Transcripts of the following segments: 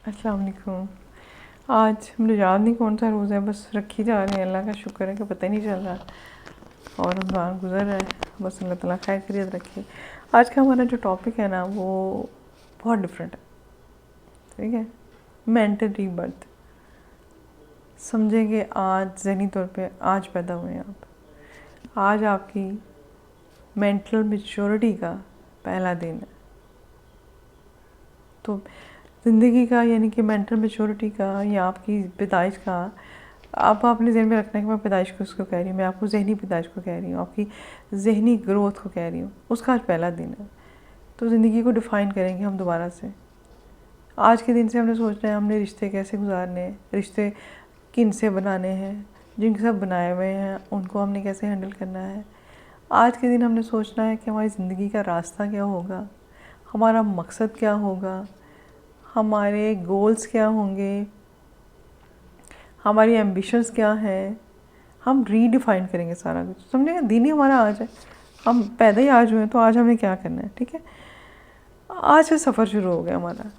अस्सलाम वालेकुम। आज मुझे याद नहीं कौन सा रोज़ा है, बस रखी जा रहे हैं। अल्लाह का शुक्र है कि पता ही नहीं चल रहा और रमज़ान गुजर रहा है। बस अल्लाह ताला खैर खैरियत रखे। आज का हमारा जो टॉपिक है ना, वो बहुत डिफरेंट है। ठीक है, मेंटल रीबर्थ। समझेंगे आज ज़हनी तौर पे आज पैदा हुए हैं आप। आज आपकी मेंटल मैच्योरिटी का पहला दिन है। तो ज़िंदगी का यानी कि मेंटल मैच्योरिटी का या आपकी पैदाइश का आप अपने ज़हन में रखना है कि मैं पैदाइश को उसको कह रही हूँ, मैं आपको ज़हनी पैदाइश को कह रही हूँ, आपकी ज़हनी ग्रोथ को कह रही हूँ। उसका आज पहला दिन है। तो ज़िंदगी को डिफ़ाइन करेंगे हम दोबारा से। आज के दिन से हमने सोचना है हमने रिश्ते कैसे गुजारने हैं, रिश्ते किन से बनाने हैं, जिनके सब बनाए हुए हैं उनको हमने कैसे हैंडल करना है। आज के दिन हमने सोचना है कि हमारी ज़िंदगी का रास्ता क्या होगा, हमारा मकसद क्या होगा, हमारे गोल्स क्या होंगे, हमारी एम्बिशंस क्या हैं। हम रीडिफाइन करेंगे सारा कुछ। समझे, दिन ही हमारा आज है, हम पैदा ही आज हुए हैं, तो आज हमें क्या करना है। ठीक है, आज से सफ़र शुरू हो गया हमारा।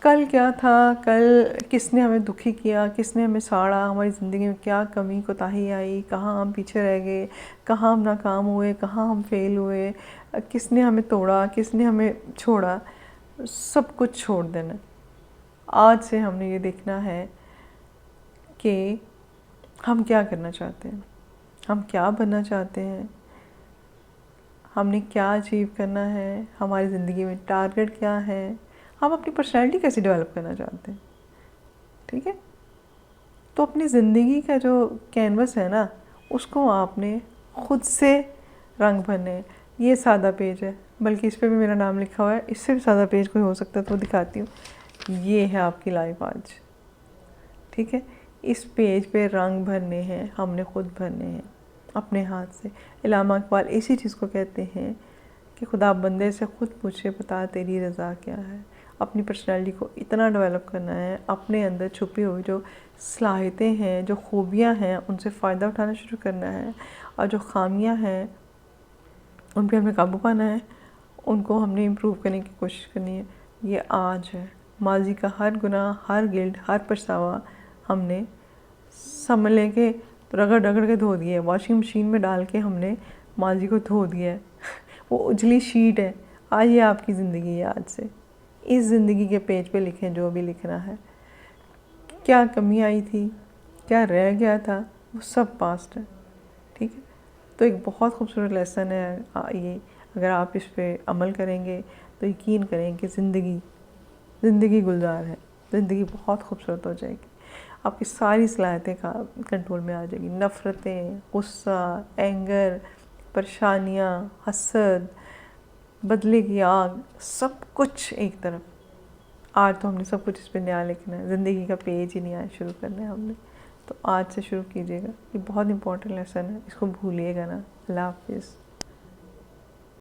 कल क्या था, कल किसने हमें दुखी किया, किसने हमें साड़ा, हमारी ज़िंदगी में क्या कमी कोताही आई, कहाँ हम पीछे रह गए, कहाँ हम नाकाम हुए, कहाँ हम फेल हुए, किसने हमें तोड़ा, किसने हमें छोड़ा, सब कुछ छोड़ देना। आज से हमने ये देखना है कि हम क्या करना चाहते हैं, हम क्या बनना चाहते हैं, हमने क्या अचीव करना है, हमारी ज़िंदगी में टारगेट क्या है, हम अपनी पर्सनैलिटी कैसे डेवलप करना चाहते हैं। ठीक है, तो अपनी ज़िंदगी का जो कैनवस है ना, उसको आपने ख़ुद से रंग भरने। ये सादा पेज है, बल्कि इस पर भी मेरा नाम लिखा हुआ है। इससे भी सादा पेज कोई हो सकता है तो दिखाती हूँ। ये है आपकी लाइफ आज। ठीक है, इस पेज पे रंग भरने हैं, हमने ख़ुद भरने हैं अपने हाथ से। इल्हाम इकबाल इसी चीज़ को कहते हैं कि खुदा बंदे से ख़ुद पूछे बता तेरी रज़ा क्या है। अपनी पर्सनैलिटी को इतना डेवलप करना है, अपने अंदर छुपी हुई जो सलाहियतें हैं, जो खूबियाँ हैं, उनसे फ़ायदा उठाना शुरू करना है, और जो ख़ामियाँ हैं उन पर हमें काबू पाना है, उनको हमने इम्प्रूव करने की कोशिश करनी है। ये आज है। माजी का हर गुनाह, हर गिल्ट, हर पछतावा हमने संभल के रगड़ रगड़ के धो दिया है। वॉशिंग मशीन में डाल के हमने माजी को धो दिया है। वो उजली शीट है। आज ये आपकी ज़िंदगी है। आज से इस ज़िंदगी के पेज पे लिखें जो भी लिखना है। क्या कमी आई थी, क्या रह गया था, वो सब पास्ट है। ठीक है, तो एक बहुत खूबसूरत लेसन है ये। अगर आप इस पर अमल करेंगे तो यकीन करें कि ज़िंदगी गुलजार है, ज़िंदगी बहुत खूबसूरत हो जाएगी। आपकी सारी सलाहियतें का कंट्रोल में आ जाएगी। नफ़रतें, गुस्सा, एंगर, परेशानियाँ, हसद, बदले की आग, सब कुछ एक तरफ। आज तो हमने सब कुछ इस पर नया लिखना है। ज़िंदगी का पेज ही नया शुरू करना है हमने। तो आज से शुरू कीजिएगा। ये बहुत इंपॉर्टेंट लेसन है, इसको भूलिएगा ना। अल्लाह हाफ़िज़।